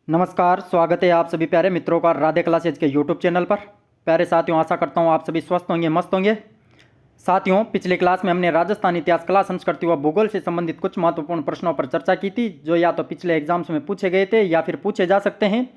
नमस्कार, स्वागत है आप सभी प्यारे मित्रों का राधे क्लासेज के यूट्यूब चैनल पर। प्यारे साथियों, आशा करता हूँ आप सभी स्वस्थ होंगे, मस्त होंगे। साथियों, पिछले क्लास में हमने राजस्थान इतिहास, कला, संस्कृति व भूगोल से संबंधित कुछ महत्वपूर्ण प्रश्नों पर चर्चा की थी, जो या तो पिछले एग्जाम्स में पूछे गए थे या फिर पूछे जा सकते हैं।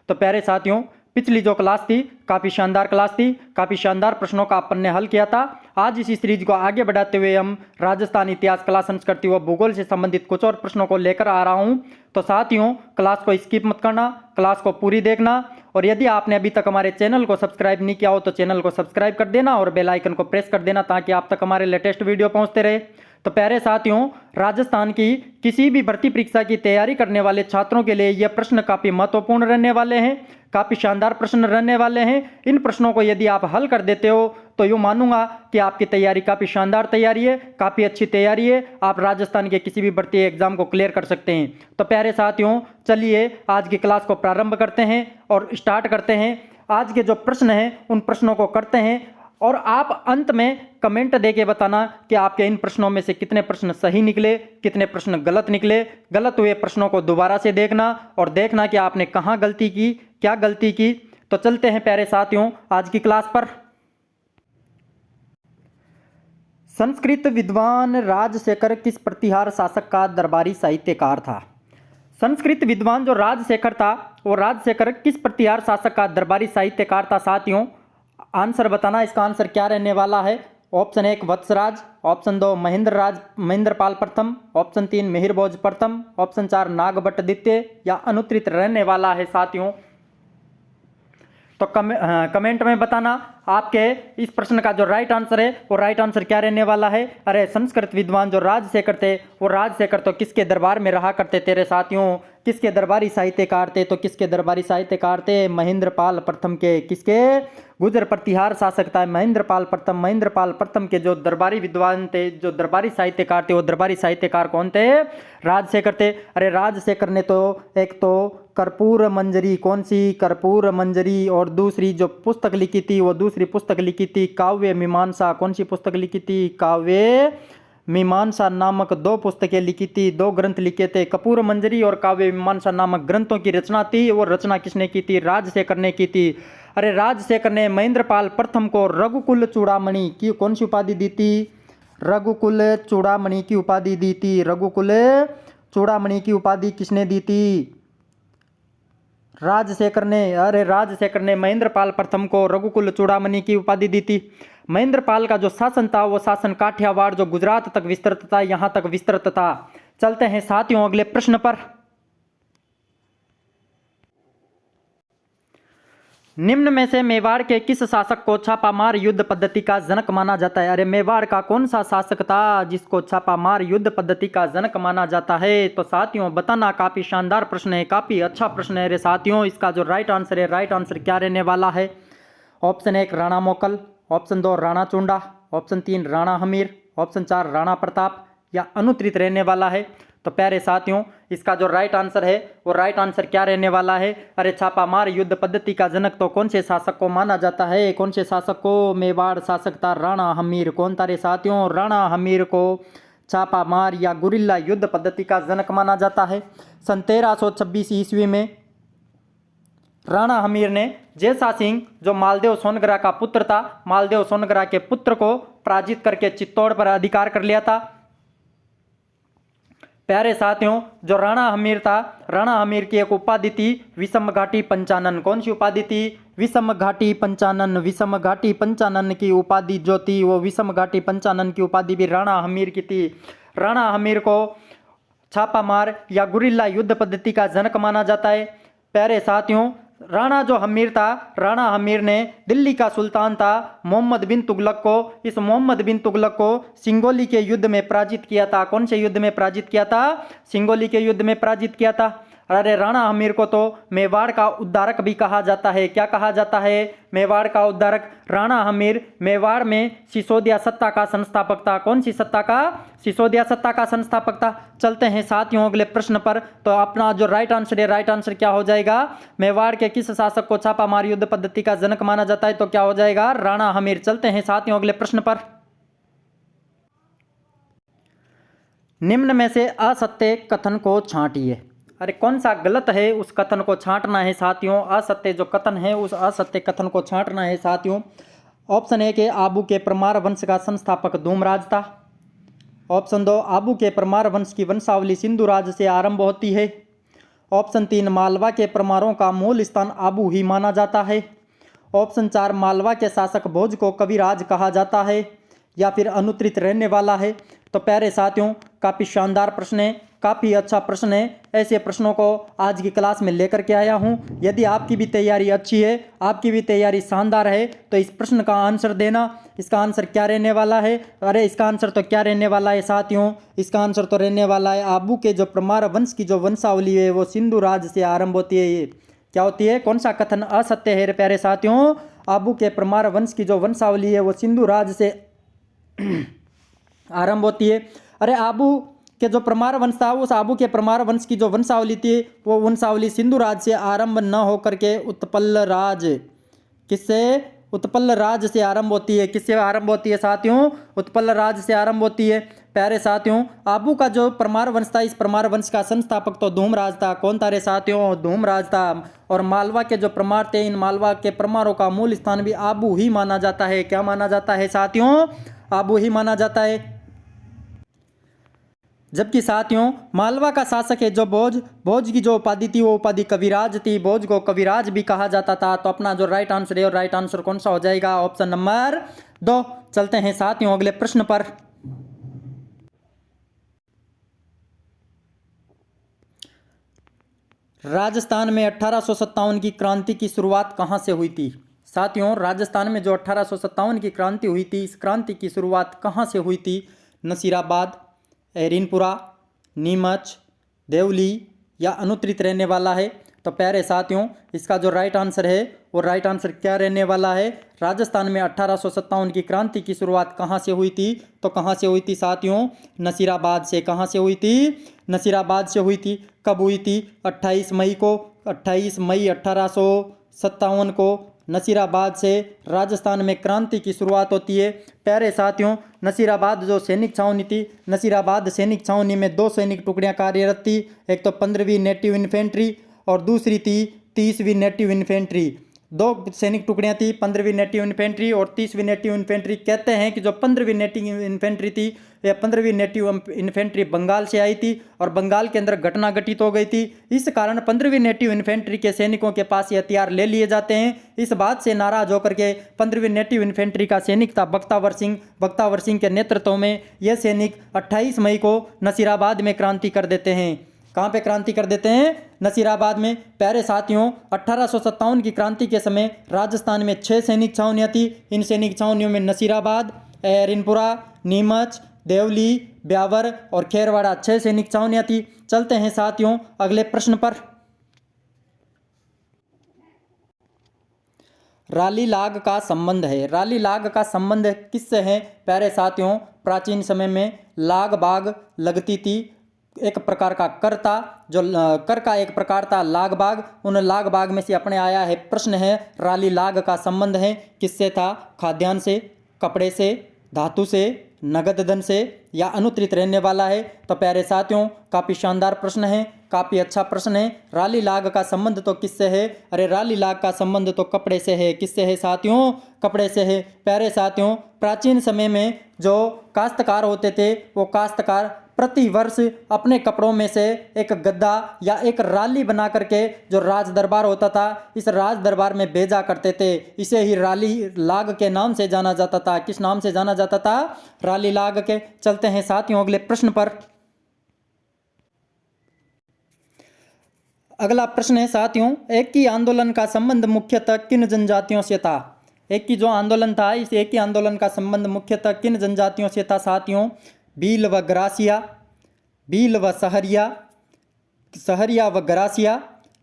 तो प्यारे साथियों, पिछली जो क्लास थी काफ़ी शानदार क्लास थी, काफ़ी शानदार प्रश्नों का अपन ने हल किया था। आज इसी सीरीज को आगे बढ़ाते हुए हम राजस्थान इतिहास, कला, संस्कृति व भूगोल से संबंधित कुछ और प्रश्नों को लेकर आ रहा हूं। तो साथियों, क्लास को स्किप मत करना, क्लास को पूरी देखना। और यदि आपने अभी तक हमारे चैनल को सब्सक्राइब नहीं किया हो तो चैनल को सब्सक्राइब कर देना और बेल आइकन को प्रेस कर देना, ताकि आप तक हमारे लेटेस्ट वीडियो पहुंचते रहे। तो प्यारे साथियों, राजस्थान की किसी भी भर्ती परीक्षा की तैयारी करने वाले छात्रों के लिए यह प्रश्न काफ़ी महत्वपूर्ण रहने वाले हैं, काफ़ी शानदार प्रश्न रहने वाले हैं। इन प्रश्नों को यदि आप हल कर देते हो तो यूँ मानूंगा कि आपकी तैयारी काफ़ी शानदार तैयारी है, काफ़ी अच्छी तैयारी है। आप राजस्थान के किसी भी भर्ती एग्जाम को क्लियर कर सकते हैं। तो प्यारे साथियों, चलिए आज की क्लास को प्रारंभ करते हैं और स्टार्ट करते हैं। आज के जो प्रश्न हैं उन प्रश्नों को करते हैं और आप अंत में कमेंट देके बताना कि आपके इन प्रश्नों में से कितने प्रश्न सही निकले, कितने प्रश्न गलत निकले। गलत हुए प्रश्नों को दोबारा से देखना और देखना कि आपने कहाँ गलती की, क्या गलती की। तो चलते हैं प्यारे साथियों आज की क्लास पर। संस्कृत विद्वान राजशेखर किस प्रतिहार शासक का दरबारी साहित्यकार था? संस्कृत विद्वान जो राजशेखर था, वो राजशेखर किस प्रतिहार शासक का दरबारी साहित्यकार था? साथियों, आंसर बताना, इसका आंसर क्या रहने वाला है। ऑप्शन 1 वत्सराज, ऑप्शन 2 महेंद्रपाल प्रथम, ऑप्शन 3 मिहिरभोज प्रथम, ऑप्शन 4 नागभट्ट द्वितीय या अनुत्तरित रहने वाला है। साथियों, तो कमेंट में बताना आपके इस प्रश्न का जो राइट आंसर है वो राइट आंसर क्या रहने वाला है। अरे, संस्कृत विद्वान जो राजशेखर थे, वो राजशेखर तो किसके दरबार में रहा करते तेरे साथियों? किसके दरबारी साहित्यकार थे? तो किसके दरबारी साहित्यकार थे? महेंद्रपाल प्रथम के। किसके? गुजर प्रतिहार शासक था महेंद्रपाल प्रथम। महेंद्रपाल प्रथम के जो दरबारी विद्वान थे, जो दरबारी साहित्यकार थे, वो दरबारी साहित्यकार कौन थे? राजशेखर थे। अरे, राजशेखर ने तो एक तो कर्पूर मंजरी, कौन सी? कर्पूर मंजरी, और दूसरी जो पुस्तक लिखी थी वो दूसरी पुस्तक लिखी थी काव्य मीमांसा। कौन सी पुस्तक लिखी थी? काव्य मीमांसा नामक 2 पुस्तकें लिखी थी, 2 ग्रंथ लिखे थे। कपूर मंजरी और काव्य मीमांसा नामक ग्रंथों की रचना थी, वो रचना किसने की थी? राजशेखर ने की थी। अरे, राजशेखर ने महेंद्रपाल प्रथम को रघुकुल चूड़ामणि की कौन सी उपाधि दी थी? रघुकुल चूड़ामणि की उपाधि दी थी। रघुकुल चूड़ामणि की उपाधि किसने दी थी? राजशेखर ने। अरे, राजशेखर ने महेंद्रपाल प्रथम को रघुकुल चूड़ामणि की उपाधि दी थी। महेंद्रपाल का जो शासन था वो शासन काठियावाड़ जो गुजरात तक विस्तृत था, यहां तक विस्तृत था। चलते हैं साथियों अगले प्रश्न पर। निम्न में से मेवाड़ के किस शासक को छापामार युद्ध पद्धति का जनक माना जाता है? अरे, मेवाड़ का कौन सा शासक था जिसको छापामार युद्ध पद्धति का जनक माना जाता है? तो साथियों बताना, काफी शानदार प्रश्न है, काफी अच्छा प्रश्न है रे साथियों। इसका जो राइट आंसर है, राइट आंसर क्या रहने वाला है? Option 1 Rana Mokal, option 2 Rana Chunda, option 3 Rana Hammir, option 4 Rana Pratap या अनुत्तरित रहने वाला है। तो प्यारे साथियों, इसका जो राइट आंसर है वो राइट आंसर क्या रहने वाला है? अरे, छापामार युद्ध पद्धति का जनक तो कौन से शासक को माना जाता है? कौन से शासक को? मेवाड़ शासक था राणा हमीर। कौन था रे साथियों? राणा हमीर को छापामार या गुरिल्ला युद्ध पद्धति का जनक माना जाता है। सन 1326 ईस्वी में राणा हमीर ने जैसा सिंह, जो मालदेव सोनगरा का पुत्र था, मालदेव सोनगरा के पुत्र को पराजित करके चित्तौड़ पर अधिकार कर लिया था। प्यारे साथियों, जो राणा हमीर था, राणा हमीर की एक उपाधि थी विषम घाटी पंचानन। कौन सी उपाधि थी? विषम घाटी पंचानन। विषम घाटी पंचानन की उपाधि जो थी वो विषम घाटी पंचानन की उपाधि भी राणा हमीर की थी। राणा हमीर को छापामार या गुरिल्ला युद्ध पद्धति का जनक माना जाता है। प्यारे साथियों, राणा जो हमीर था, राणा हमीर ने दिल्ली का सुल्तान था मोहम्मद बिन तुगलक को, इस मोहम्मद बिन तुगलक को सिंगोली के युद्ध में पराजित किया था। कौन से युद्ध में पराजित किया था? सिंगोली के युद्ध में पराजित किया था। अरे, राणा हमीर को तो मेवाड़ का उद्धारक भी कहा जाता है। क्या कहा जाता है? मेवाड़ का उद्धारक। राणा हमीर मेवाड़ में सिसोदिया सत्ता का संस्थापक था। कौन सी सत्ता का? सिसोदिया सत्ता का संस्थापक था। चलते हैं साथियों अगले प्रश्न पर। तो अपना जो राइट आंसर है, राइट आंसर क्या हो जाएगा? मेवाड़ के किस शासक को छापामार युद्ध पद्धति का जनक माना जाता है? तो क्या हो जाएगा? राणा हमीर। चलते हैं साथियों अगले प्रश्न पर। निम्न में से असत्य कथन को छांटिए। अरे कौन सा गलत है उस कथन को छांटना है साथियों। असत्य जो कथन है उस असत्य कथन को छांटना है साथियों। ऑप्शन ए के आबू के परमार वंश का संस्थापक धूमराज था। ऑप्शन 2 आबू के परमार वंश की वंशावली सिंधु राज से आरंभ होती है। ऑप्शन 3 मालवा के परमारों का मूल स्थान आबू ही माना जाता है। ऑप्शन 4 मालवा के शासक भोज को कविराज कहा जाता है या फिर अनुत्तरित रहने वाला है। तो प्यारे साथियों काफ़ी शानदार प्रश्न है, काफ़ी अच्छा प्रश्न है। ऐसे प्रश्नों को आज की क्लास में लेकर के आया हूँ। यदि आपकी भी तैयारी अच्छी है, आपकी भी तैयारी शानदार है, तो इस प्रश्न का आंसर देना। इसका आंसर क्या रहने वाला है? अरे इसका आंसर तो क्या रहने वाला है साथियों, इसका आंसर तो रहने वाला है आबू के जो परमार वंश की जो वंशावली है वो सिंधु राज से आरंभ होती है। ये क्या होती है? कौन सा कथन असत्य है प्यारे साथियों? आबू के परमार वंश की जो वंशावली है वो सिंधु राज से आरंभ होती है। अरे आबू के जो परमार वंश था, उस आबू के परमार वंश की जो वंशावली थी वो वंशावली सिंधु राज से आरंभ न होकर के उत्पल राज, किससे? उत्पल राज से आरंभ होती है। किससे आरंभ होती है साथियों? उत्पल राज से आरंभ होती है। प्यारे साथियों आबू का जो परमार वंश था, इस परमार वंश का संस्थापक तो धूमराज था। कौन था रे साथियों? धूमराज था। और मालवा के जो परमार थे, इन मालवा के परमारों का मूल स्थान भी आबू ही माना जाता है। क्या माना जाता है साथियों? आबू ही माना जाता है। जबकि साथियों मालवा का शासक है जो भोज की जो उपाधि थी वो उपाधि कविराज थी। भोज को कविराज भी कहा जाता था। तो अपना जो राइट आंसर है और राइट आंसर कौन सा हो जाएगा? Option number 2। चलते हैं साथियों अगले प्रश्न पर। राजस्थान में 1857 की क्रांति की शुरुआत कहाँ से हुई थी? साथियों राजस्थान में जो 1857 की क्रांति हुई थी, इस क्रांति की शुरुआत कहाँ से हुई थी? नसीराबाद, एरिनपुरा, नीमच, देवली या अनुत्तरित रहने वाला है। तो प्यारे साथियों इसका जो राइट आंसर है वो राइट आंसर क्या रहने वाला है? राजस्थान में 1857 की क्रांति की शुरुआत कहाँ से हुई थी? तो कहाँ से हुई थी साथियों? नसीराबाद से। कहाँ से हुई थी? नसीराबाद से हुई थी। कब हुई थी? 28 मई को। 28 मई 1857 को नसीराबाद से राजस्थान में क्रांति की शुरुआत होती है। प्यारे साथियों नसीराबाद जो सैनिक छावनी थी, नसीराबाद सैनिक छावनी में 2 सैनिक टुकड़ियां कार्यरत थी। एक तो 15वीं नेटिव इन्फेंट्री और दूसरी थी 30वीं नेटिव इन्फेंट्री। 2 सैनिक टुकड़ियां थी, 15वीं नेटिव इन्फेंट्री और 30वीं नेटिव इन्फेंट्री। कहते हैं कि जो 15वीं नेटिव इन्फेंट्री थी, यह 15वीं नेटिव इन्फेंट्री बंगाल से आई थी और बंगाल के अंदर घटना घटित हो गई थी। इस कारण 15वीं नेटिव इन्फेंट्री के सैनिकों के पास ये हथियार ले लिए जाते हैं। इस बात से नाराज होकर के 15वीं नेटिव इन्फेंट्री का सैनिक था बख्तावर सिंह। बख्तावर सिंह के नेतृत्व में यह सैनिक 28 मई को नसीराबाद में क्रांति कर देते हैं। कहाँ पे क्रांति कर देते हैं? नसीराबाद में। प्यारे साथियों 1857 की क्रांति के समय राजस्थान में 6 सैनिक छावनियाँ थी। इन सैनिक छावनियों में नसीराबाद, एरिनपुरा, नीमच, देवली, ब्यावर और खेरवाड़ा 6 सैनिक छावनियाँ थी। चलते हैं साथियों अगले प्रश्न पर। राली लाग का संबंध है। राली लाग का संबंध किससे है? प्यारे साथियों प्राचीन समय में लाग बाग लगती थी। एक प्रकार का कर था, जो कर का एक प्रकार था लाग बाग। उन लाग बाग में से अपने आया है प्रश्न है राली लाग का संबंध है किससे था? खाद्यान्न से, कपड़े से, धातु से, नगद धन से या अनुत्तरित रहने वाला है। तो प्यारे साथियों काफ़ी शानदार प्रश्न है, काफ़ी अच्छा प्रश्न है। राली लाग का संबंध तो किससे है? अरे राली लाग का संबंध तो कपड़े से है। किससे है साथियों? कपड़े से है। प्यारे साथियों प्राचीन समय में जो काश्तकार होते थे वो काश्तकार प्रति वर्ष अपने कपड़ों में से एक गद्दा या एक राली बना करके जो राज दरबार होता था, इस राज दरबार में भेजा करते थे। इसे ही राली लाग के नाम से जाना जाता था। किस नाम से जाना जाता था? राली लाग के। चलते हैं साथियों अगले प्रश्न पर। अगला प्रश्न है साथियों एक ही आंदोलन का संबंध मुख्यतः किन जनजातियों से था? एक की जो आंदोलन था, इस एक ही आंदोलन का संबंध मुख्यतः किन जनजातियों से था साथियों? भील व ग्रासिया, भील व सहरिया, सहरिया व ग्रासिया,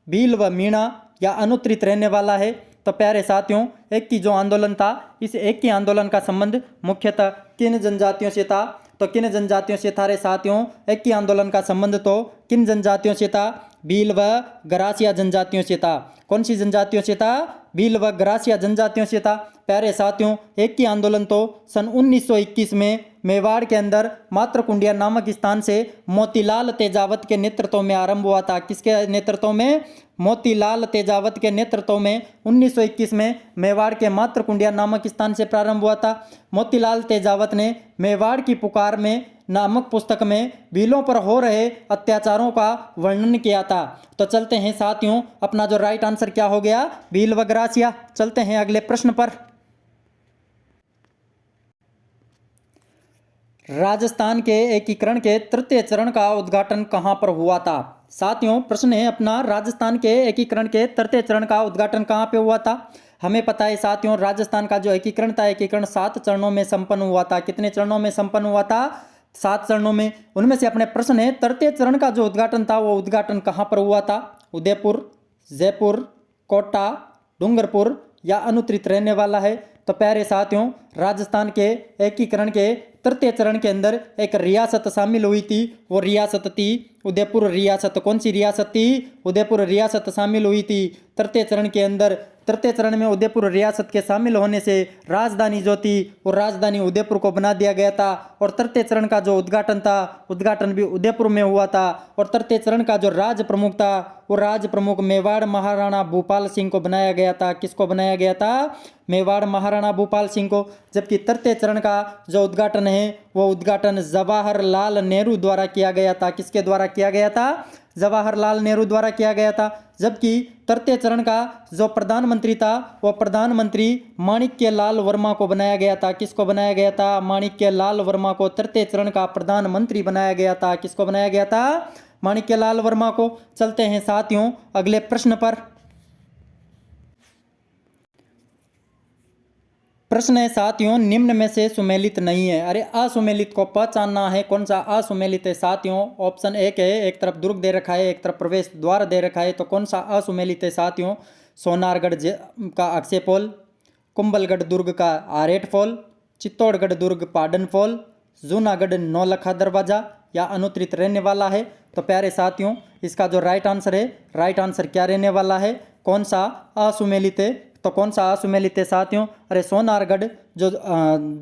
भील व मीणा या अनुत्तरित रहने वाला है। तो प्यारे साथियों एक की जो आंदोलन था, इस एक की आंदोलन का संबंध मुख्यतः किन जनजातियों से था? तो किन जनजातियों से था रे साथियों? एक की आंदोलन का संबंध तो किन जनजातियों से था? भील व गरासिया जनजातियों से था। कौन सी जनजातियों से था? भील व गरासिया जनजातियों से था। प्यारे साथियों, एक ही आंदोलन तो सन 1921 में मेवाड़ के अंदर मातृकुंडिया नामक स्थान से मोतीलाल तेजावत के नेतृत्व में आरंभ हुआ था। किसके नेतृत्व में? मोतीलाल तेजावत के नेतृत्व में 1921 में मेवाड़ के मातृकुंडिया नामक स्थान से प्रारंभ हुआ था। मोतीलाल तेजावत ने मेवाड़ की पुकार में नामक पुस्तक में भीलों पर हो रहे अत्याचारों का वर्णन किया था। तो चलते हैं साथियों, अपना जो राइट आंसर क्या हो गया? भील व गरासिया। चलते हैं अगले प्रश्न पर। राजस्थान के एकीकरण के तृतीय चरण का उद्घाटन कहां पर हुआ था? साथियों, प्रश्न है अपना, राजस्थान के एकीकरण के तृतीय चरण का उद्घाटन कहां पे हुआ था? हमें पता है साथियों, राजस्थान का जो एकीकरण था, एकीकरण 7 चरणों में संपन्न हुआ था। कितने चरणों में संपन्न हुआ था? 7 चरणों में। उनमें से अपने प्रश्न है, तृतीय चरण का जो उद्घाटन था वो उद्घाटन कहां पर हुआ था? उदयपुर, जयपुर, कोटा, डूंगरपुर या अनुत्तरित रहने वाला है? तो प्यारे साथियों, राजस्थान के एकीकरण के तृतीय चरण के अंदर एक रियासत शामिल हुई थी। वो रियासत थी उदयपुर रियासत। कौन सी रियासत थी? उदयपुर रियासत शामिल हुई थी तृतीय चरण के अंदर। तृतीय चरण में उदयपुर रियासत के शामिल होने से राजधानी जो थी वो राजधानी उदयपुर को बना दिया गया था। और तृतीय चरण का जो उद्घाटन था, उद्घाटन भी उदयपुर में हुआ था। और तृतीय चरण का जो राज प्रमुख था वो राज प्रमुख मेवाड़ महाराणा भूपाल सिंह को बनाया गया था। किसको बनाया गया था? मेवाड़ महाराणा भूपाल सिंह को। जबकि तृतीय चरण का जो उद्घाटन है वो उद्घाटन जवाहरलाल नेहरू द्वारा किया गया था। किसके द्वारा किया गया था? जवाहरलाल नेहरू द्वारा किया गया था। जबकि तृतीय चरण का जो प्रधानमंत्री था वो प्रधानमंत्री माणिक्य लाल वर्मा को बनाया गया था। किसको बनाया गया था? माणिक्य लाल वर्मा को तृतीय चरण का प्रधानमंत्री बनाया गया था। किसको बनाया गया था? माणिक्य लाल वर्मा को। चलते हैं साथियों अगले प्रश्न पर। प्रश्न है साथियों, निम्न में से सुमेलित नहीं है। अरे असुमेलित को पहचानना है, कौन सा असुमेलित है साथियों? ऑप्शन एक है, एक तरफ दुर्ग दे रखा है, एक तरफ प्रवेश द्वार दे रखा है। तो कौन सा असुमेलित है साथियों? सोनारगढ़ का अक्षय फॉल, कुंभलगढ़ दुर्ग का आरेट फॉल, चित्तौड़गढ़ दुर्ग पाडन फॉल, जूनागढ़ नौलखा दरवाजा या अनुत्तरित रहने वाला है? तो प्यारे साथियों, इसका जो राइट आंसर है, राइट आंसर क्या रहने वाला है? कौन सा असुमेलित है? तो कौन सा असुमेलित है साथियों? अरे सोनारगढ़ जो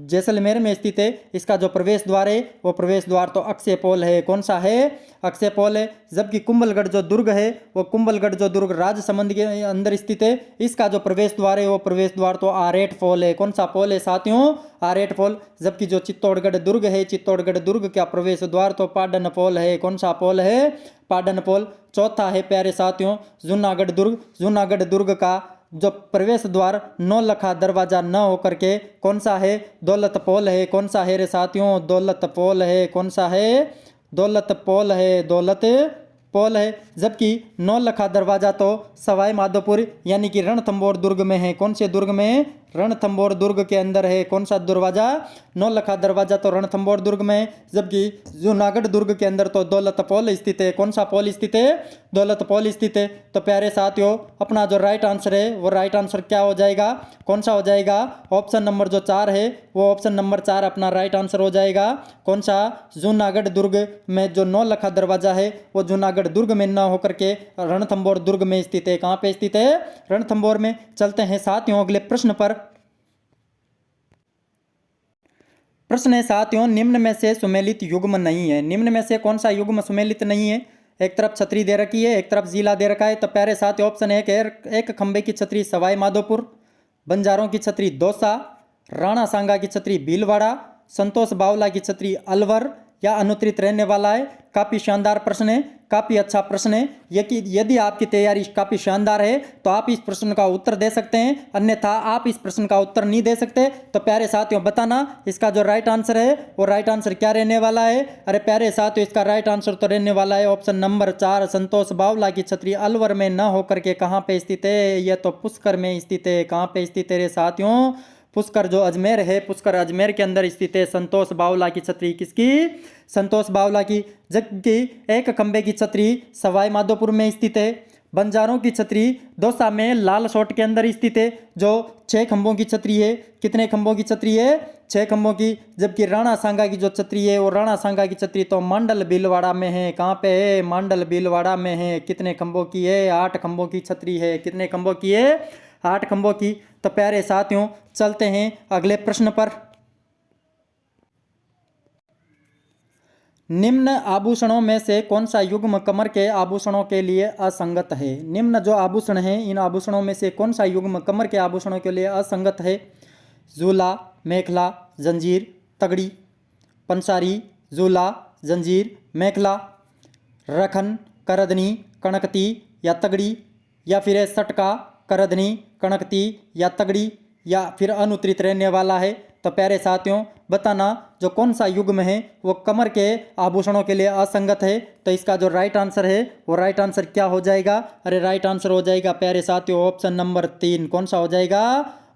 जैसलमेर में स्थित है, इसका जो प्रवेश द्वार है वो प्रवेश द्वार तो अक्षय पोल है। कौन सा है? अक्षय पोल है। जबकि कुंभलगढ़ जो दुर्ग है वो कुंभलगढ़ जो दुर्ग राजसमंद के अंदर स्थित है, इसका जो प्रवेश द्वार है वो प्रवेश द्वार तो आरेट पोल है। कौन सा पोल है साथियों? आरेट पोल। जबकि जो चित्तौड़गढ़ दुर्ग है, चित्तौड़गढ़ दुर्ग का प्रवेश द्वार तो पाडन पोल है। कौन सा पोल है? पाडन पोल। चौथा है प्यारे साथियों जूनागढ़ दुर्ग। जूनागढ़ दुर्ग का जो प्रवेश द्वार नौलखा दरवाजा न होकर के कौन सा है? दौलत पोल है। कौन सा है रे साथियों? दौलत पोल है। कौन सा है? दौलत पोल है। दौलत पोल है। जबकि नौलखा दरवाजा तो सवाई माधोपुर यानी कि रणथंभौर दुर्ग में है। कौन से दुर्ग में? रणथंभौर दुर्ग के अंदर है। कौन सा दरवाजा? नौलखा दरवाजा तो रणथंभौर दुर्ग में है। जबकि जूनागढ़ दुर्ग के अंदर तो दौलत पोल स्थित है। कौन सा पोल स्थित है? दौलत पोल स्थित है। तो प्यारे साथियों, अपना जो राइट आंसर है वो राइट आंसर क्या हो जाएगा? कौन सा हो जाएगा? ऑप्शन नंबर जो 4 है वो ऑप्शन नंबर 4 अपना राइट आंसर हो जाएगा। कौन सा? जूनागढ़ दुर्ग में जो नौलखा दरवाजा है वो जूनागढ़ दुर्ग में न होकर के रणथंभौर दुर्ग में स्थित है। कहाँ पे स्थित है? रणथंभौर में। चलते हैं साथियों अगले प्रश्न पर। प्रश्न है साथियों, निम्न में से सुमेलित युग्म नहीं है। निम्न में से कौन सा युग्म सुमेलित नहीं है? एक तरफ छतरी दे रखी है, एक तरफ जिला दे रखा है। तो प्यारे साथियों, ऑप्शन एक खंबे की छतरी सवाई माधोपुर, बंजारों की छतरी दौसा, राणा सांगा की छतरी भीलवाड़ा, संतोष बावला की छतरी अलवर या अनुत्तरित रहने वाला है। काफ़ी शानदार प्रश्न है, काफ़ी अच्छा प्रश्न है। यदि आपकी तैयारी काफ़ी शानदार है तो आप इस प्रश्न का उत्तर दे सकते हैं, अन्यथा आप इस प्रश्न का उत्तर नहीं दे सकते। तो प्यारे साथियों बताना इसका जो राइट आंसर है वो राइट आंसर क्या रहने वाला है? अरे प्यारे साथियों, इसका राइट आंसर तो रहने वाला है ऑप्शन नंबर 4, संतोष बावला की छतरी अलवर में न होकर के कहाँ पे स्थित है? यह तो पुष्कर में स्थित है। कहाँ पे स्थित है रे साथियों? पुष्कर जो अजमेर है, पुष्कर अजमेर के अंदर स्थित है संतोष बावला की छतरी। किसकी? संतोष बावला की। जबकि एक खंबे की छतरी सवाई माधोपुर में स्थित है, बंजारों की छतरी दौसा में लाल सोट के अंदर स्थित है, जो 6 खंभों की छतरी है। कितने खंभों की छतरी है? 6 खंभों की। जबकि राणा सांगा की जो छतरी है वो राणा सांगा की छतरी तो मांडल भीलवाड़ा में है। कहाँ पे है? मांडल भीलवाड़ा में है। कितने खंभों की है? 8 खंभों की छतरी है। कितने खंभों की है? 8 खंभों की। तो प्यारे साथियों, चलते हैं अगले प्रश्न पर। निम्न आभूषणों में से कौन सा युग्म कमर के आभूषणों के लिए असंगत है? निम्न जो आभूषण हैं, इन आभूषणों में से कौन सा युग्म कमर के आभूषणों के लिए असंगत है? झूला, मेखला, जंजीर, तगड़ी। पंसारी, झूला, जंजीर, मेखला, रखन, करदनी, कणकती या तगड़ी, या फिर है सटका, करदनी, कणकती या तगड़ी, या फिर अनुत्तरित रहने वाला है। तो प्यारे साथियों, बताना जो कौन सा युग्म है वो कमर के आभूषणों के लिए असंगत है। तो इसका जो राइट आंसर है वो राइट आंसर क्या हो जाएगा? अरे राइट आंसर हो जाएगा प्यारे साथियों ऑप्शन नंबर 3। कौन सा हो जाएगा?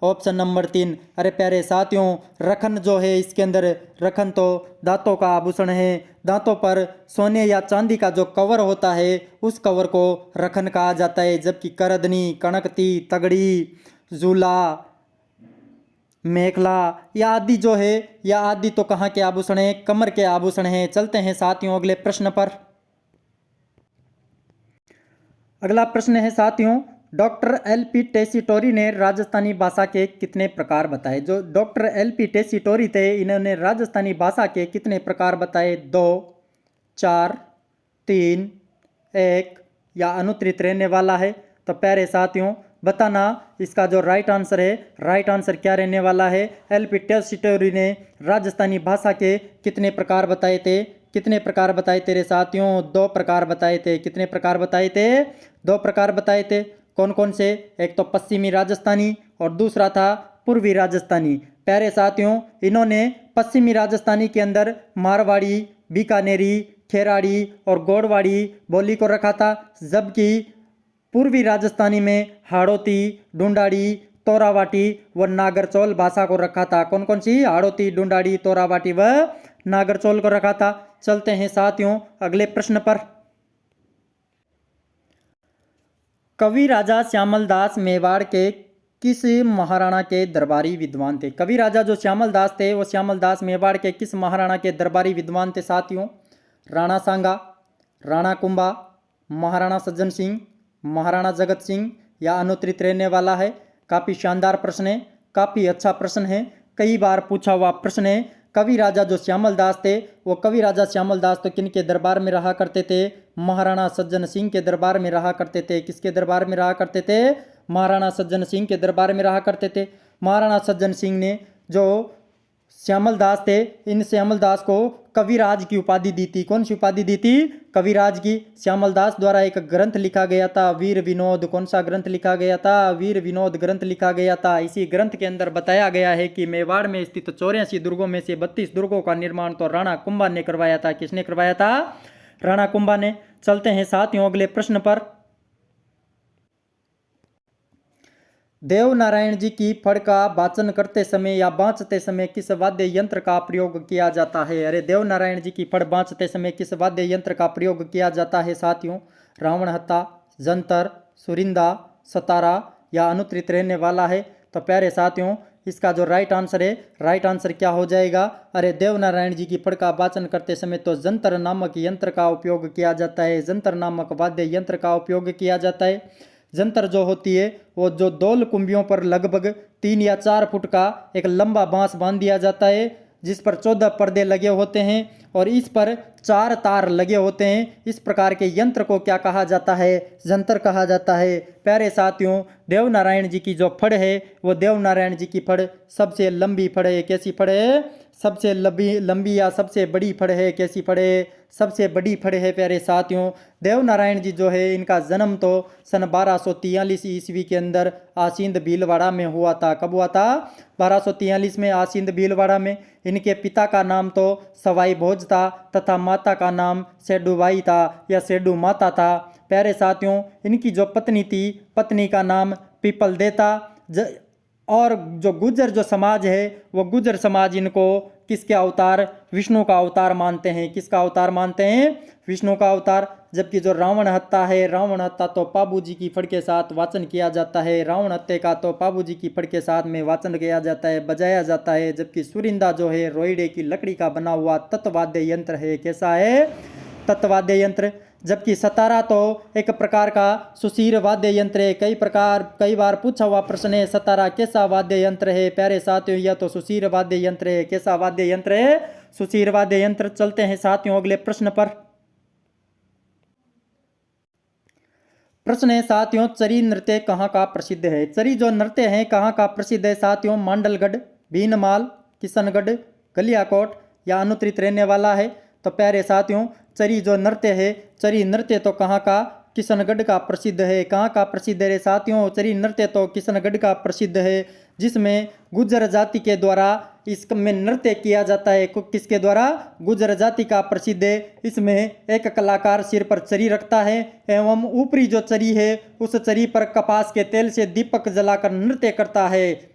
Option number 3। अरे प्यारे साथियों, रखन जो है इसके अंदर, रखन तो दांतों का आभूषण है। दांतों पर सोने या चांदी का जो कवर होता है उस कवर को रखन कहा जाता है। जबकि करदनी, कणकती, तगड़ी, झूला, मेखला या आदि जो है, या आदि तो कहाँ के आभूषण है? कमर के आभूषण हैं। चलते हैं साथियों अगले प्रश्न पर। अगला प्रश्न है साथियों, डॉक्टर एल.पी. टेसीटोरी ने राजस्थानी भाषा के कितने प्रकार बताए? जो डॉक्टर एल.पी. टेसीटोरी थे, इन्होंने राजस्थानी भाषा के कितने प्रकार बताए? 2, 4, 3, 1 या अनुत्तरित रहने वाला है? तो प्यारे साथियों, बताना इसका जो राइट आंसर है, राइट आंसर क्या रहने वाला है? एल.पी. टेसीटोरी ने राजस्थानी भाषा के कितने प्रकार बताए थे? कितने प्रकार बताए तेरे साथियों? 2 प्रकार बताए थे। कितने प्रकार बताए थे? 2 प्रकार बताए थे। कौन कौन से? एक तो पश्चिमी राजस्थानी और दूसरा था पूर्वी राजस्थानी। प्यारे साथियों, इन्होंने पश्चिमी राजस्थानी के अंदर मारवाड़ी, बीकानेरी, खेराड़ी और गोड़वाड़ी बोली को रखा था। जबकि पूर्वी राजस्थानी में हाड़ौती, ढूंढाड़ी, तोरावाटी व नागरचौल भाषा को रखा था। कौन कौन सी? हाड़ौती, ढूंढाड़ी, तोरावाटी व नागरचौल को रखा था। चलते हैं साथियों अगले प्रश्न पर। कवि राजा श्यामल दास मेवाड़ के किस महाराणा के दरबारी विद्वान थे? कवि राजा जो श्यामल दास थे वो श्यामल दास मेवाड़ के किस महाराणा के दरबारी विद्वान थे साथियों? राणा सांगा, राणा कुंभा, महाराणा सज्जन सिंह, महाराणा जगत सिंह या अनुत्तरित रहने वाला है? काफ़ी शानदार प्रश्न है, काफ़ी अच्छा प्रश्न है, कई बार पूछा हुआ प्रश्न है। कवि राजा जो श्यामल दास थे वो कवि राजा श्यामल दास तो किन के दरबार में रहा करते थे? महाराणा सज्जन सिंह के दरबार में रहा करते थे। किसके दरबार में रहा करते थे? महाराणा सज्जन सिंह के दरबार में रहा करते थे। महाराणा सज्जन सिंह ने जो श्यामल दास थे, इन श्यामल दास को कविराज की उपाधि दी थी। कौन सी उपाधि दी थी? कविराज की। श्यामल दास द्वारा एक ग्रंथ लिखा गया था, वीर विनोद। कौन सा ग्रंथ लिखा गया था? वीर विनोद ग्रंथ लिखा गया था। इसी ग्रंथ के अंदर बताया गया है कि मेवाड़ में स्थित 84 दुर्गों में से 32 दुर्गों का निर्माण तो राणा कुंभा ने करवाया था। किसने करवाया था? राणा कुंभा ने। चलते हैं साथियों अगले प्रश्न पर। देव नारायण जी की फड़ का वाचन करते समय या बाँचते समय किस वाद्य यंत्र का प्रयोग किया जाता है? अरे देव नारायण जी की फड़ बाँचते समय किस वाद्य यंत्र का प्रयोग किया जाता है साथियों? रावण हत्ता, जंतर, सुरिंदा, सतारा या अनुत्तरित रहने वाला है? तो प्यारे साथियों, इसका जो राइट आंसर है, राइट आंसर क्या हो जाएगा? अरे देव नारायण जी की फड़ का वाचन करते समय तो जंतर नामक यंत्र का उपयोग किया जाता है। जंतर नामक वाद्य यंत्र का उपयोग किया जाता है। जंतर जो होती है वो जो दोल कुंभियों पर लगभग 3 या 4 फुट का एक लंबा बांस बांध दिया जाता है, जिस पर 14 पर्दे लगे होते हैं और इस पर 4 तार लगे होते हैं। इस प्रकार के यंत्र को क्या कहा जाता है? जंतर कहा जाता है। प्यारे साथियों, देव नारायण जी की जो फड़ है वो देव नारायण जी की फड़ सबसे लंबी फड़ है। कैसी फड़ है? सबसे लंबी या सबसे बड़ी फड़ है। कैसी फड़ है? सबसे बड़ी फड़ है। प्यारे साथियों, देव नारायण जी जो है इनका जन्म तो सन 1243 ईस्वी के अंदर आसींद भीलवाड़ा में हुआ था। कब हुआ था? 1243 में आसींद भीलवाड़ा में। इनके पिता का नाम तो सवाई भोज था तथा माता का नाम सेडूबाई था या सेडू माता था। प्यारे साथियों, इनकी जो पत्नी थी, पत्नी का नाम पीपल देता। और जो गुर्जर जो समाज है वो गुर्जर समाज इनको किसके अवतार? विष्णु का अवतार मानते हैं। किसका अवतार मानते हैं? विष्णु का अवतार। जबकि जो रावण हत्ता है, रावण हत्ता तो पाबू जी की फड़ के साथ वाचन किया जाता है, रावण हत्ते का तो पाबू जी की फड़ के साथ में वाचन किया जाता है, बजाया जाता है। जबकि सुरिंदा जो है रोइडे की लकड़ी का बना हुआ तत्वाद्य यंत्र है। कैसा है? तत्वाद्य यंत्र। जबकि सतारा तो एक प्रकार का सुशीर वाद्य यंत्र है। कई बार पूछा हुआ प्रश्न है, सतारा कैसा वाद्य यंत्र है? प्यारे साथियों, यह तो सुशीर वाद्य यंत्र है। कैसा वाद्य यंत्र है? सुशीर वाद्य यंत्र। चलते हैं साथियों अगले प्रश्न पर। प्रश्न है साथियों, चरी नृत्य कहाँ का प्रसिद्ध है? चरी जो नृत्य है कहाँ का प्रसिद्ध है साथियों? मांडलगढ़, भीनमाल, किशनगढ़, गलियाकोट या अनुत्तरित रहने वाला है? तो प्यारे साथियों, चरी जो नृत्य है, चरी नृत्य तो कहाँ का? किशनगढ़ का प्रसिद्ध है। कहाँ का प्रसिद्ध है साथियों? चरी नृत्य तो किशनगढ़ का प्रसिद्ध है, जिसमें गुर्जर जाति के द्वारा इसमें नृत्य किया जाता है। किसके द्वारा? गुर्जर जाति का प्रसिद्ध है। इसमें एक कलाकार सिर पर चरी रखता है एवं ऊपरी जो चरी है उस चरी पर कपास के तेल से दीपक जलाकर नृत्य करता है।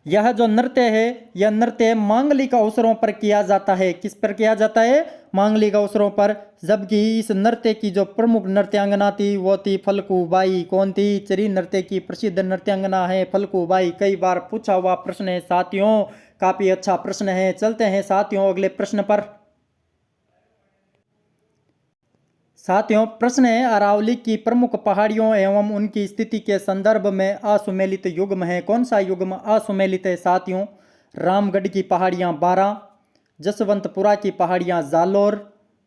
यह जो नृत्य है, यह नृत्य मांगलिक अवसरों पर किया जाता है। किस पर किया जाता है? मांगलिक अवसरों पर। जबकि इस नृत्य की जो प्रमुख नृत्यांगना थी वो थी फल्गुबाई। कौन थी? चरी नृत्य की प्रसिद्ध नृत्यांगना है फल्गुबाई। कई बार पूछा हुआ प्रश्न है साथियों, काफी अच्छा प्रश्न है। चलते हैं साथियों अगले प्रश्न पर। साथियों, प्रश्न है, अरावली की प्रमुख पहाड़ियों एवं उनकी स्थिति के संदर्भ में असुमेलित युग्म है। कौन सा युग्म असुमेलित है साथियों? रामगढ़ की पहाड़ियाँ 12, जसवंतपुरा की पहाड़ियाँ जालोर,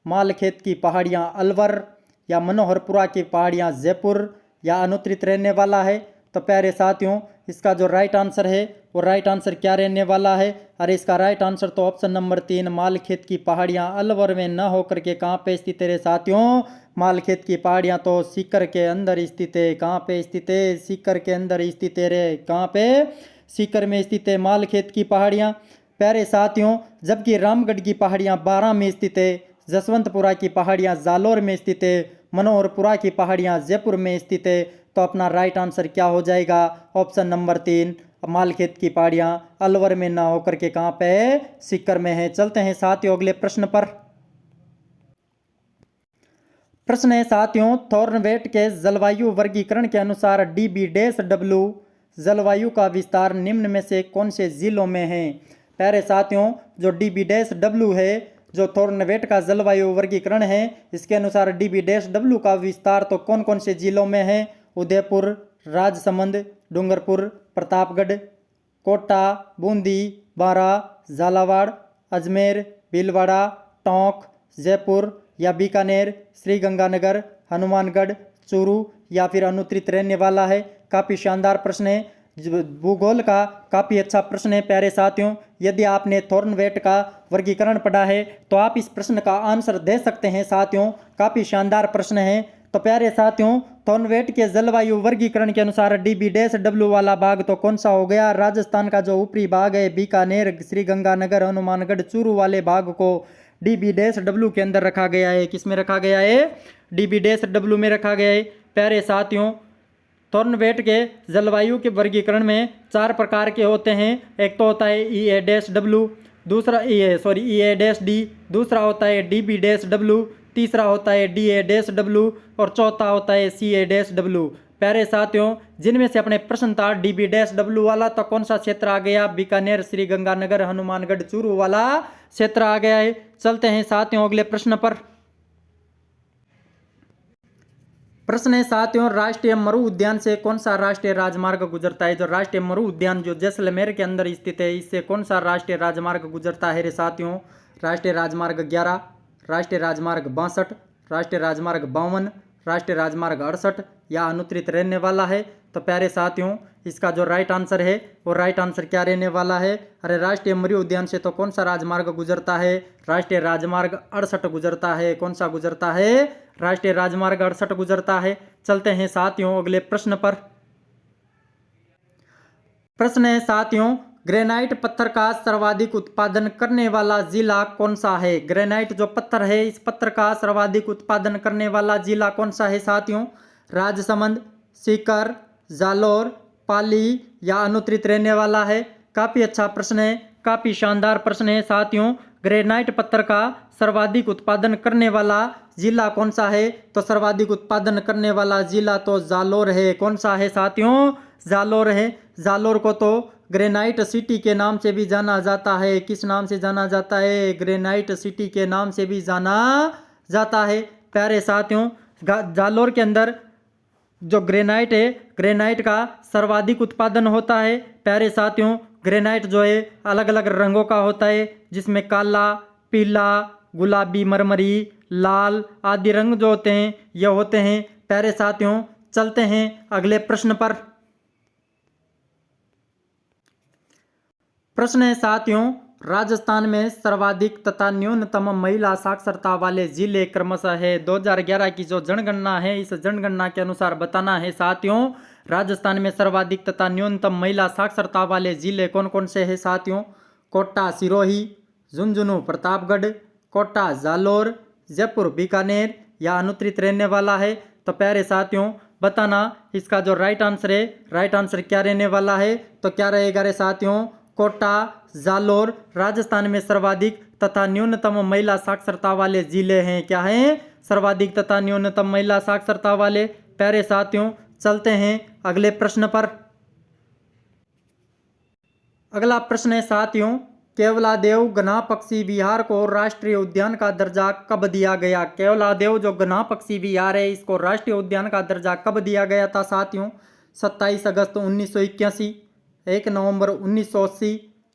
मालखेत की पहाड़ियाँ अलवर या मनोहरपुरा की पहाड़ियाँ जयपुर या अनुत्तरित रहने वाला है? तो प्यारे साथियों, इसका जो राइट आंसर है वो राइट आंसर क्या रहने वाला है? अरे इसका राइट आंसर तो ऑप्शन नंबर 3 मालखेत की पहाड़ियाँ अलवर में न होकर के कहाँ पे स्थित है साथियों? मालखेत की पहाड़ियाँ तो सीकर के अंदर स्थित है। कहाँ पे स्थित है? सीकर के अंदर स्थित है रे। कहाँ पे? सीकर में स्थित है मालखेत की पहाड़ियाँ। प्यारे साथियों, जबकि रामगढ़ की पहाड़ियाँ 12 में स्थित है, जसवंतपुरा की पहाड़ियाँ जालोर में स्थित है, मनोहरपुरा की पहाड़ियाँ जयपुर में स्थित है। तो अपना राइट आंसर क्या हो जाएगा? ऑप्शन नंबर 3 मालखेत की पहाड़ियाँ अलवर में ना होकर के कहाँ पे है? सीकर में है। चलते हैं साथियों अगले प्रश्न पर। प्रश्न है साथियों, थॉर्नवेट के जलवायु वर्गीकरण के अनुसार DB-W जलवायु का विस्तार निम्न में से कौन से जिलों में है? प्यारे साथियों, जो DB-W है, जो थॉर्नवेट का जलवायु वर्गीकरण है, इसके अनुसार DB-W का विस्तार तो कौन कौन से जिलों में है? उदयपुर, राजसमंद, डूंगरपुर, प्रतापगढ़, कोटा, बूंदी, बारा, झालावाड़, अजमेर, भीलवाड़ा, टोंक, जयपुर या बीकानेर, श्रीगंगानगर, हनुमानगढ़, चूरू या फिर अनुत्तरित रहने वाला है? काफ़ी शानदार प्रश्न है, भूगोल का काफ़ी अच्छा प्रश्न है प्यारे साथियों। यदि आपने थॉर्नवेट का वर्गीकरण पढ़ा है तो आप इस प्रश्न का आंसर दे सकते हैं साथियों। काफ़ी शानदार प्रश्न है। तो प्यारे साथियों, थॉर्नवेट के जलवायु वर्गीकरण के अनुसार DB-W वाला भाग तो कौन सा हो गया? राजस्थान का जो ऊपरी भाग है, बीकानेर, श्रीगंगानगर, हनुमानगढ़, चूरू वाले भाग को DB-W के अंदर रखा गया है। किस में रखा गया है? DB-W में रखा गया है। प्यारे साथियों, थॉर्नवेट के जलवायु के वर्गीकरण में 4 प्रकार के होते हैं। एक तो होता है EA-W, दूसरा EA-D, दूसरा होता है DB-W, तीसरा होता है DA-W और चौथा होता है CA-W। प्यारे साथियों, जिनमें से अपने प्रश्न था DB-W वाला तो कौन सा क्षेत्र आ गया? बीकानेर, श्रीगंगानगर, हनुमानगढ़, चूरू वाला क्षेत्र आ गया है। चलते हैं साथियों अगले प्रश्न पर। प्रश्न है साथियों, राष्ट्रीय मरु उद्यान से कौन सा राष्ट्रीय राजमार्ग गुजरता है? जो राष्ट्रीय मरु उद्यान जो जैसलमेर के अंदर स्थित है, इससे कौन सा राष्ट्रीय राजमार्ग गुजरता है रे साथियों? राष्ट्रीय राजमार्ग 11, राष्ट्रीय राजमार्ग 62, राष्ट्रीय राजमार्ग 52, राष्ट्रीय राजमार्ग 68 या अनुत्तरित रहने वाला है? तो प्यारे साथियों, इसका जो राइट आंसर है वो राइट आंसर क्या रहने वाला है? अरे राष्ट्रीय मरु उद्यान से तो कौन सा राजमार्ग गुजरता है? राष्ट्रीय राजमार्ग 68 गुजरता है। कौन सा गुजरता है? राष्ट्रीय राजमार्ग 68 गुजरता है। चलते हैं साथियों अगले प्रश्न पर। प्रश्न है साथियों, ग्रेनाइट पत्थर का सर्वाधिक उत्पादन करने वाला जिला कौन सा है? ग्रेनाइट जो पत्थर है, इस पत्थर का सर्वाधिक उत्पादन करने वाला जिला कौन सा है साथियों? राजसमंद, सीकर, जालोर, पाली या अनुत्तरित रहने वाला है? काफ़ी अच्छा प्रश्न है, काफ़ी शानदार प्रश्न है साथियों। ग्रेनाइट पत्थर का सर्वाधिक उत्पादन करने वाला जिला कौन सा है? तो सर्वाधिक उत्पादन करने वाला जिला तो जालोर है। कौन सा है साथियों? जालोर है। जालोर को तो ग्रेनाइट सिटी के नाम से भी जाना जाता है। किस नाम से जाना जाता है? ग्रेनाइट सिटी के नाम से भी जाना जाता है। प्यारे साथियों, जालोर के अंदर जो ग्रेनाइट है, ग्रेनाइट का सर्वाधिक उत्पादन होता है। प्यारे साथियों, ग्रेनाइट जो है अलग अलग रंगों का होता है, जिसमें काला, पीला, गुलाबी, मरमरी, लाल आदि रंग जो होते हैं ये होते हैं। प्यारे साथियों, चलते हैं अगले प्रश्न पर। प्रश्न है साथियों, राजस्थान में सर्वाधिक तथा न्यूनतम महिला साक्षरता वाले जिले क्रमशः है। 2011 की जो जनगणना है, इस जनगणना के अनुसार बताना है साथियों, राजस्थान में सर्वाधिक तथा न्यूनतम महिला साक्षरता वाले जिले कौन कौन से हैं साथियों? कोटा सिरोही, झुंझुनू प्रतापगढ़, कोटा जालोर, जयपुर बीकानेर या अनुत्तरित रहने वाला है? तो प्यारे साथियों, बताना इसका जो राइट आंसर है, राइट आंसर क्या रहने वाला है? तो क्या रहेगा रे साथियों? कोटा जालोर राजस्थान में सर्वाधिक तथा न्यूनतम महिला साक्षरता वाले जिले हैं। क्या हैं? सर्वाधिक तथा न्यूनतम महिला साक्षरता वाले। प्यारे साथियों, चलते हैं अगले प्रश्न पर। अगला प्रश्न है साथियों, केवलादेव घना पक्षी विहार को राष्ट्रीय उद्यान का दर्जा कब दिया गया? केवलादेव जो घना पक्षी विहार है, इसको राष्ट्रीय उद्यान का दर्जा कब दिया गया था साथियों? 27 अगस्त 1981, 1 नवंबर 1980,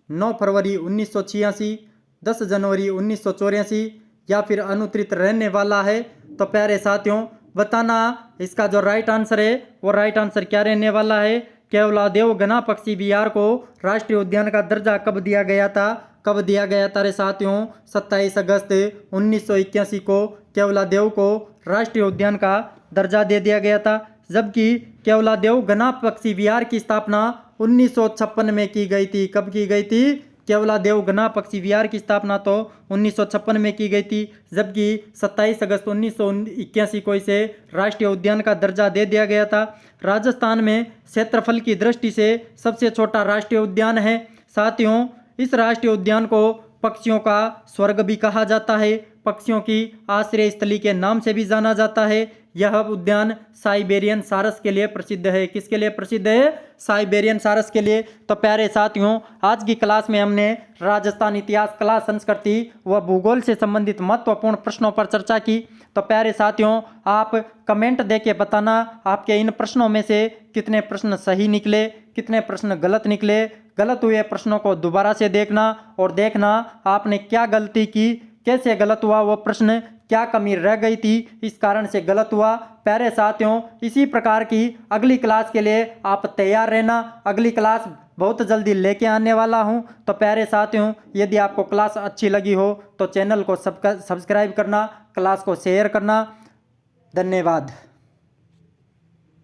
9 फरवरी 1986, 10 जनवरी 1984 या फिर अनुत्तरित रहने वाला है? तो प्यारे साथियों, बताना इसका जो राइट आंसर है वो राइट आंसर क्या रहने वाला है? केवलादेव घना पक्षी विहार को राष्ट्रीय उद्यान का दर्जा कब दिया गया था? कब दिया गया था रे साथियों? 27 अगस्त 1981 को केवलादेव को राष्ट्रीय उद्यान का दर्जा दे दिया गया था। जबकि केवलादेव घना पक्षी विहार की स्थापना 1956 में की गई थी। कब की गई थी? केवलादेव घना पक्षी विहार की स्थापना तो 1956 में की गई थी, जबकि 27 अगस्त 1981 को इसे राष्ट्रीय उद्यान का दर्जा दे दिया गया था। राजस्थान में क्षेत्रफल की दृष्टि से सबसे छोटा राष्ट्रीय उद्यान है। साथियों, इस राष्ट्रीय उद्यान को पक्षियों का स्वर्ग भी कहा जाता है, पक्षियों की आश्रय स्थली के नाम से भी जाना जाता है। यह उद्यान साइबेरियन सारस के लिए प्रसिद्ध है। किसके लिए प्रसिद्ध है? साइबेरियन सारस के लिए। तो प्यारे साथियों, आज की क्लास में हमने राजस्थान इतिहास, कला, संस्कृति व भूगोल से संबंधित महत्वपूर्ण प्रश्नों पर चर्चा की। तो प्यारे साथियों, आप कमेंट देके बताना आपके इन प्रश्नों में से कितने प्रश्न सही निकले, कितने प्रश्न गलत निकले। गलत हुए प्रश्नों को दोबारा से देखना और देखना आपने क्या गलती की, कैसे गलत हुआ वो प्रश्न, क्या कमी रह गई थी, इस कारण से गलत हुआ। प्यारे साथियों, इसी प्रकार की अगली क्लास के लिए आप तैयार रहना। अगली क्लास बहुत जल्दी लेके आने वाला हूं। तो प्यारे साथियों, यदि आपको क्लास अच्छी लगी हो तो चैनल को सब्सक्राइब करना, क्लास को शेयर करना। धन्यवाद।